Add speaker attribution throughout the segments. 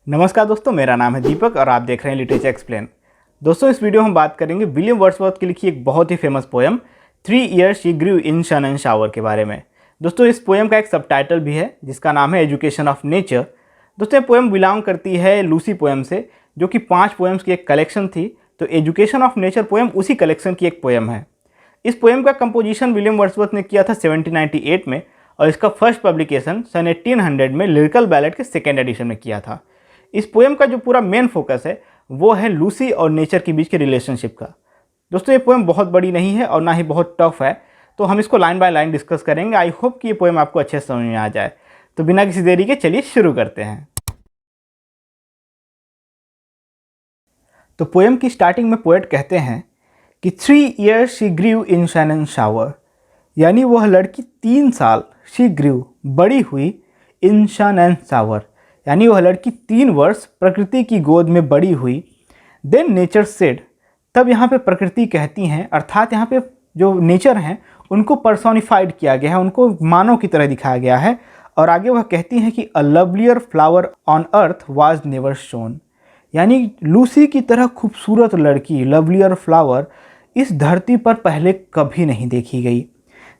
Speaker 1: नमस्कार दोस्तों, मेरा नाम है दीपक और आप देख रहे हैं लिटरेचर एक्सप्लेन। दोस्तों, इस वीडियो में हम बात करेंगे विलियम वर्ड्सवर्थ की लिखी एक बहुत ही famous poem 3 Years She Grew in Sun and Shower के बारे में। दोस्तों, इस पोएम का एक सबटाइटल भी है जिसका नाम है एजुकेशन ऑफ नेचर। दोस्तों, ये पोएम बिलोंग करती है लूसी पोएम से, जो कि 5 पोएम्स की एक कलेक्शन थी। तो एजुकेशन ऑफ नेचर पोएम उसी कलेक्शन की एक पोएम है। इस पोएम का कंपोजिशन विलियम वर्ड्सवर्थ ने किया था 1798 में और इसका फर्स्ट पब्लिकेशन सन 1800 में लिरिकल बैलेट के सेकेंड एडिशन में किया था। इस पोएम का जो पूरा मेन फोकस है वो है लूसी और नेचर के बीच के रिलेशनशिप का। दोस्तों, ये पोएम बहुत बड़ी नहीं है और ना ही बहुत टफ है, तो हम इसको लाइन बाय लाइन डिस्कस करेंगे। आई होप कि ये पोएम आपको अच्छे समझ में आ जाए। तो बिना किसी देरी के चलिए शुरू करते हैं। तो पोएम की स्टार्टिंग में पोएट कहते हैं कि 3 years she grew in sun and shower, यानी वह लड़की 3 साल she grew बड़ी हुई in sun and shower, यानी वह लड़की 3 वर्ष प्रकृति की गोद में बड़ी हुई। देन नेचर सेड, तब यहाँ पे प्रकृति कहती हैं, अर्थात यहाँ पे जो नेचर हैं उनको पर्सोनिफाइड किया गया है, उनको मानव की तरह दिखाया गया है। और आगे वह कहती हैं कि a lovelier flower on earth was never shown, यानी लूसी की तरह खूबसूरत लड़की, लवलियर फ्लावर, इस धरती पर पहले कभी नहीं देखी गई।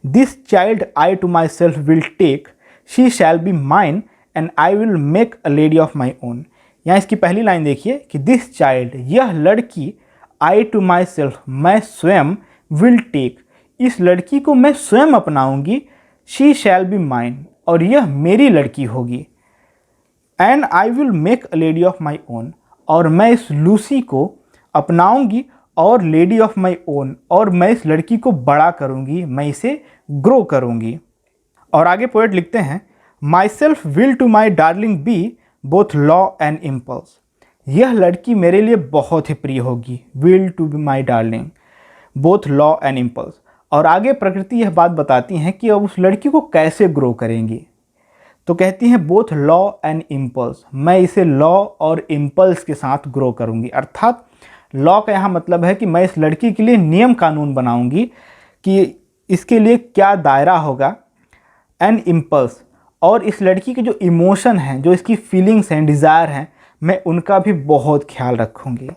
Speaker 1: This child I to myself will take, she shall be mine and I will make a lady of my own. यहाँ इसकी पहली लाइन देखिए कि दिस चाइल्ड, यह लड़की, आई टू माई सेल्फ, मैं स्वयं, विल टेक, इस लड़की को मैं स्वयं अपनाऊंगी, शी शैल बी माइन, और यह मेरी लड़की होगी, and I will make a lady of my own, और मैं इस लूसी को अपनाऊंगी और लेडी ऑफ माई ओन, और मैं इस लड़की को बड़ा करूंगी, मैं इसे ग्रो करूंगी। और आगे पोएट लिखते हैं, myself will to my darling be both law and impulse, यह लड़की मेरे लिए बहुत ही प्रिय होगी, will to be my darling both law and impulse. और आगे प्रकृति यह बात बताती हैं कि अब उस लड़की को कैसे ग्रो करेंगी। तो कहती हैं बोथ लॉ एंड इम्पल्स, मैं इसे लॉ और इम्पल्स के साथ ग्रो करूंगी। अर्थात लॉ का यहाँ मतलब है कि मैं इस लड़की के लिए नियम कानून बनाऊंगी कि इसके लिए क्या दायरा होगा, एंड इम्पल्स, और इस लड़की के जो इमोशन हैं, जो इसकी फीलिंग्स हैं, डिज़ायर हैं, मैं उनका भी बहुत ख्याल रखूँगी।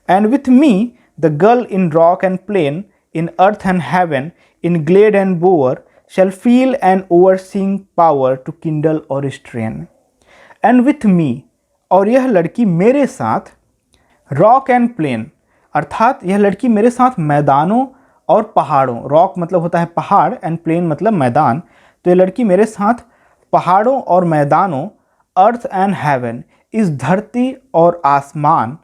Speaker 1: And with me the girl in rock and plain, in earth and heaven, in glade and bower, shall feel an overseeing power to kindle or strain. And with me, और यह लड़की मेरे साथ, रॉक एंड प्लेन, अर्थात यह लड़की मेरे साथ मैदानों और पहाड़ों, रॉक मतलब होता है पहाड़ एंड प्लेन मतलब मैदान, तो यह लड़की मेरे साथ पहाड़ों और मैदानों, अर्थ एंड हेवन, इस धरती और आसमान,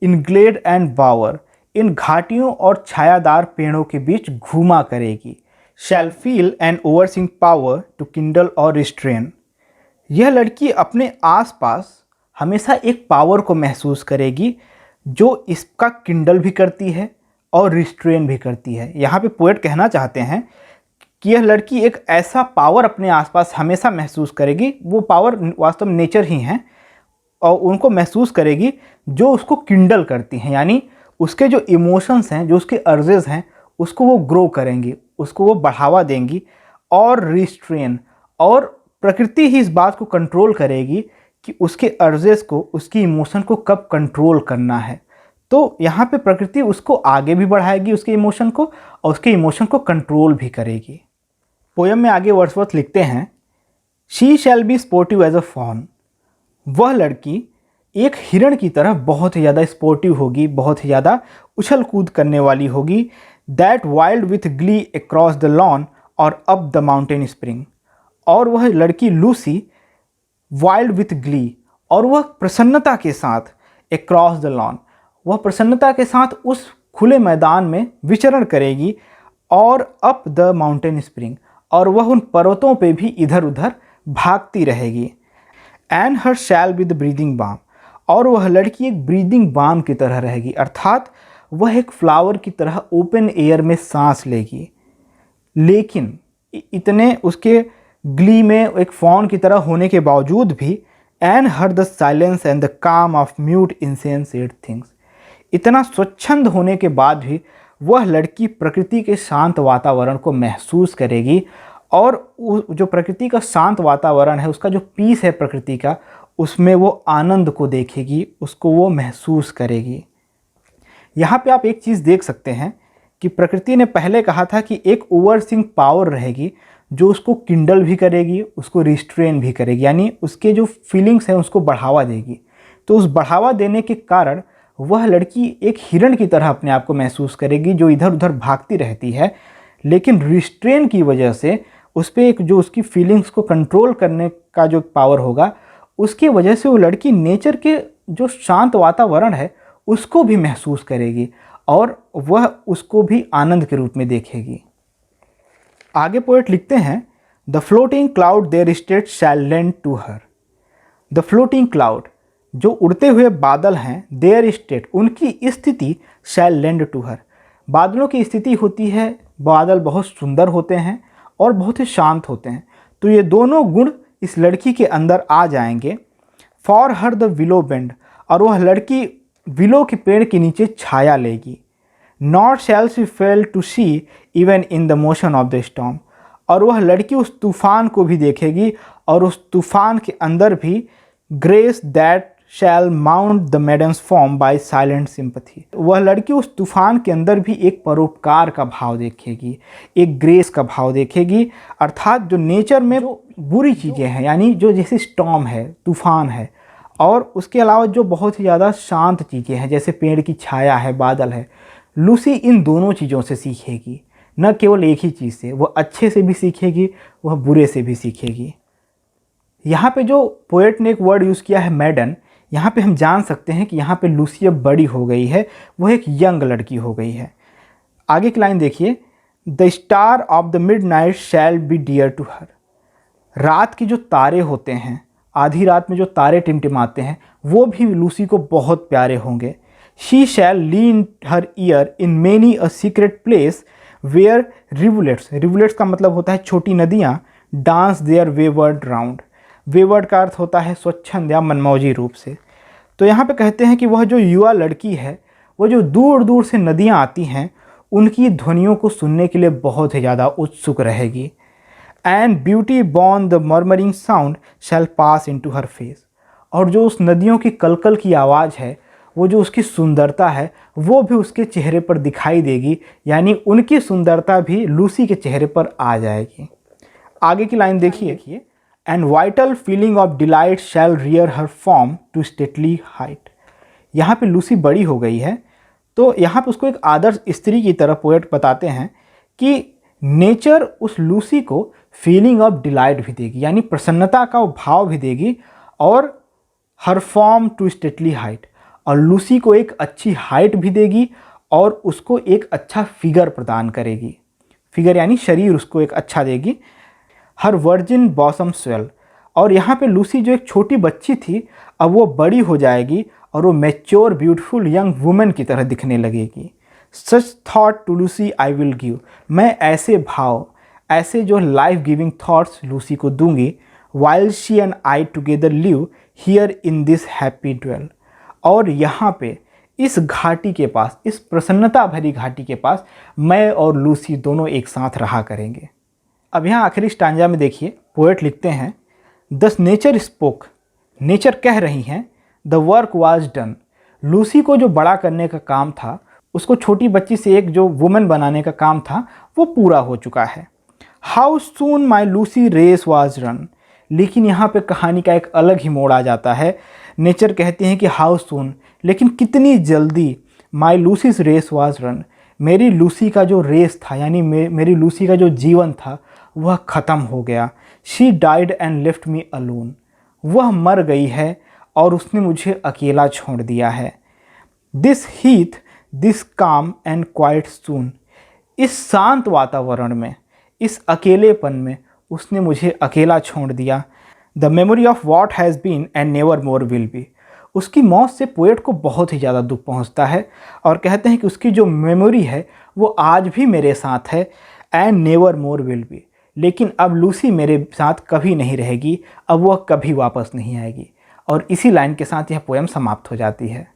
Speaker 1: इन ग्लेड एंड बावर, इन घाटियों और छायादार पेड़ों के बीच घूमा करेगी। Shall feel an overseeing power to kindle or restrain, यह लड़की अपने आसपास हमेशा एक पावर को महसूस करेगी जो इसका किंडल भी करती है और रिस्ट्रेन भी करती है। यहाँ पे पोएट कहना चाहते हैं कि यह लड़की एक ऐसा पावर अपने आसपास हमेशा महसूस करेगी, वो पावर वास्तव में नेचर ही हैं, और उनको महसूस करेगी जो उसको किंडल करती हैं, यानी उसके जो इमोशंस हैं, जो उसके अर्जेस हैं, उसको वो ग्रो करेंगी, उसको वो बढ़ावा देंगी, और रिस्ट्रेन, और प्रकृति ही इस बात को कंट्रोल करेगी कि उसके अर्जेस को, उसकी इमोशन को कब कंट्रोल करना है। तो यहाँ पे प्रकृति उसको आगे भी बढ़ाएगी, उसके इमोशन को, और उसके इमोशन को कंट्रोल भी करेगी। पोएम में आगे वर्ड्सवर्थ लिखते हैं, she shall be sportive as a fawn, वह लड़की एक हिरण की तरह बहुत ही ज़्यादा स्पोर्टिव होगी, बहुत ही ज़्यादा उछल कूद करने वाली होगी। That wild with Glee across the lawn और अप द माउंटेन स्प्रिंग, और वह लड़की लूसी वाइल्ड विथ ग्ली, और वह प्रसन्नता के साथ अक्रॉस द लॉन, वह प्रसन्नता के साथ उस खुले मैदान में विचरण करेगी, और अप द माउंटेन स्प्रिंग, और वह उन पर्वतों पे भी इधर उधर भागती रहेगी। And her shall be the breathing balm, और वह लड़की एक ब्रीदिंग बाम की तरह रहेगी, अर्थात वह एक फ्लावर की तरह ओपन एयर में सांस लेगी। लेकिन इतने उसके ग्ली में एक फॉन की तरह होने के बावजूद भी, and her the silence and the काम ऑफ म्यूट इनसेंसेड थिंग्स, इतना स्वच्छंद होने के बाद भी वह लड़की प्रकृति के शांत वातावरण को महसूस करेगी, और जो प्रकृति का शांत वातावरण है, उसका जो पीस है प्रकृति का, उसमें वो आनंद को देखेगी, उसको वो महसूस करेगी। यहाँ पे आप एक चीज़ देख सकते हैं कि प्रकृति ने पहले कहा था कि एक ओवरसीइंग पावर रहेगी जो उसको किंडल भी करेगी, उसको रिस्ट्रेन भी करेगी, यानी उसके जो फीलिंग्स हैं उसको बढ़ावा देगी। तो उस बढ़ावा देने के कारण वह लड़की एक हिरण की तरह अपने आप को महसूस करेगी जो इधर उधर भागती रहती है, लेकिन रिस्ट्रेन की वजह से उस पर एक जो उसकी फीलिंग्स को कंट्रोल करने का जो पावर होगा, उसकी वजह से वो लड़की नेचर के जो शांत वातावरण है उसको भी महसूस करेगी और वह उसको भी आनंद के रूप में देखेगी। आगे पोएट लिखते हैं, the floating cloud their state shall lend to her. The floating cloud, जो उड़ते हुए बादल हैं, देयर स्टेट, उनकी स्थिति, शैल लेंड टू हर। बादलों की स्थिति होती है, बादल बहुत सुंदर होते हैं और बहुत ही शांत होते हैं, तो ये दोनों गुण इस लड़की के अंदर आ जाएंगे। For her the willow bend, और वह लड़की विलो के पेड़ के नीचे छाया लेगी। Not shall she fail to see even in the motion of the storm, और वह लड़की उस तूफान को भी देखेगी और उस तूफान के अंदर भी grace that shall mould the maiden's form by silent sympathy. वह लड़की उस तूफान के अंदर भी एक परोपकार का भाव देखेगी, एक ग्रेस का भाव देखेगी, अर्थात जो नेचर में जो बुरी चीज़ें हैं, यानी जो जैसे स्टॉर्म है, तूफान है, और उसके अलावा जो बहुत ही ज़्यादा शांत चीज़ें हैं जैसे पेड़ की छाया है, बादल है, लूसी इन दोनों चीज़ों से सीखेगी, न केवल एक ही चीज़ से, वह अच्छे से भी सीखेगी, वह बुरे से भी सीखेगी। यहाँ पे जो पोएट ने एक वर्ड यूज़ किया है मैडन, यहाँ पे हम जान सकते हैं कि यहाँ पे लूसी अब बड़ी हो गई है, वह एक यंग लड़की हो गई है। आगे की लाइन देखिए, the star of the midnight shall be dear to her. रात के जो तारे होते हैं, आधी रात में जो तारे टिमटिमाते हैं, वो भी लूसी को बहुत प्यारे होंगे। She shall lean her ear in many a secret place where rivulets, rivulets का मतलब होता है छोटी नदियाँ, dance their wayward round. Wayward का अर्थ होता है स्वच्छंद या मनमौजी रूप से। तो यहाँ पे कहते हैं कि वह जो युवा लड़की है, वह जो दूर दूर से नदियाँ आती हैं, उनकी ध्वनियों को सुनने के लिए बहुत ही ज़्यादा उत्सुक रहेगी। And beauty born the murmuring sound shall pass into her face, और जो उस नदियों की कलकल की आवाज़ है, वो जो उसकी सुंदरता है, वो भी उसके चेहरे पर दिखाई देगी, यानी उनकी सुंदरता भी लूसी के चेहरे पर आ जाएगी। आगे की लाइन देखिए, and vital feeling of delight shall rear her form to stately height. यहाँ पे लूसी बड़ी हो गई है, तो यहाँ पे उसको एक आदर्श स्त्री की तरह पोएट बताते हैं कि नेचर उस लूसी को फीलिंग ऑफ डिलाइट भी देगी, यानी प्रसन्नता का भाव भी देगी, और हर फॉर्म टू स्टेटली हाइट, और लूसी को एक अच्छी हाइट भी देगी और उसको एक अच्छा फिगर प्रदान करेगी। फिगर यानी शरीर उसको एक अच्छा देगी। हर वर्जिन बॉसम स्वेल, और यहाँ पे लूसी जो एक छोटी बच्ची थी, अब वो बड़ी हो जाएगी और वो मैच्योर ब्यूटीफुल यंग वुमेन की तरह दिखने लगेगी। Such thought to Lucy I will give, मैं ऐसे भाव, ऐसे जो लाइफ गिविंग थॉट्स लूसी को दूंगी। While she and I together live here in this happy dwell, और यहाँ पे इस घाटी के पास, इस प्रसन्नता भरी घाटी के पास, मैं और लूसी दोनों एक साथ रहा करेंगे। अब यहाँ आखिरी स्टांजा में देखिए, पोएट लिखते हैं, दस नेचर स्पोक, नेचर कह रही हैं, the work was done, Lucy को जो बड़ा करने का काम था, उसको छोटी बच्ची से एक जो वुमेन बनाने का काम था, वो पूरा हो चुका है। How soon my Lucy race was run, लेकिन यहाँ पे कहानी का एक अलग ही मोड़ आ जाता है। नेचर कहते हैं कि हाउ सून, लेकिन कितनी जल्दी, माई लूसीज रेस वाज रन, मेरी लूसी का जो रेस था, यानी मेरी लूसी का जो जीवन था, वह ख़त्म हो गया। She died and left me alone, वह मर गई है और उसने मुझे अकेला छोड़ दिया है। दिस हीथ, दिस काम एंड क्वाइट सून, इस शांत वातावरण में, इस अकेलेपन में उसने मुझे अकेला छोड़ दिया। The memory of what has been and never more will be, उसकी मौत से पोएट को बहुत ही ज़्यादा दुख पहुंचता है और कहते हैं कि उसकी जो मेमोरी है वो आज भी मेरे साथ है, and never more will B, लेकिन अब लूसी मेरे साथ कभी नहीं रहेगी, अब वह कभी वापस नहीं आएगी। और इसी लाइन के साथ यह पोएम समाप्त हो जाती है।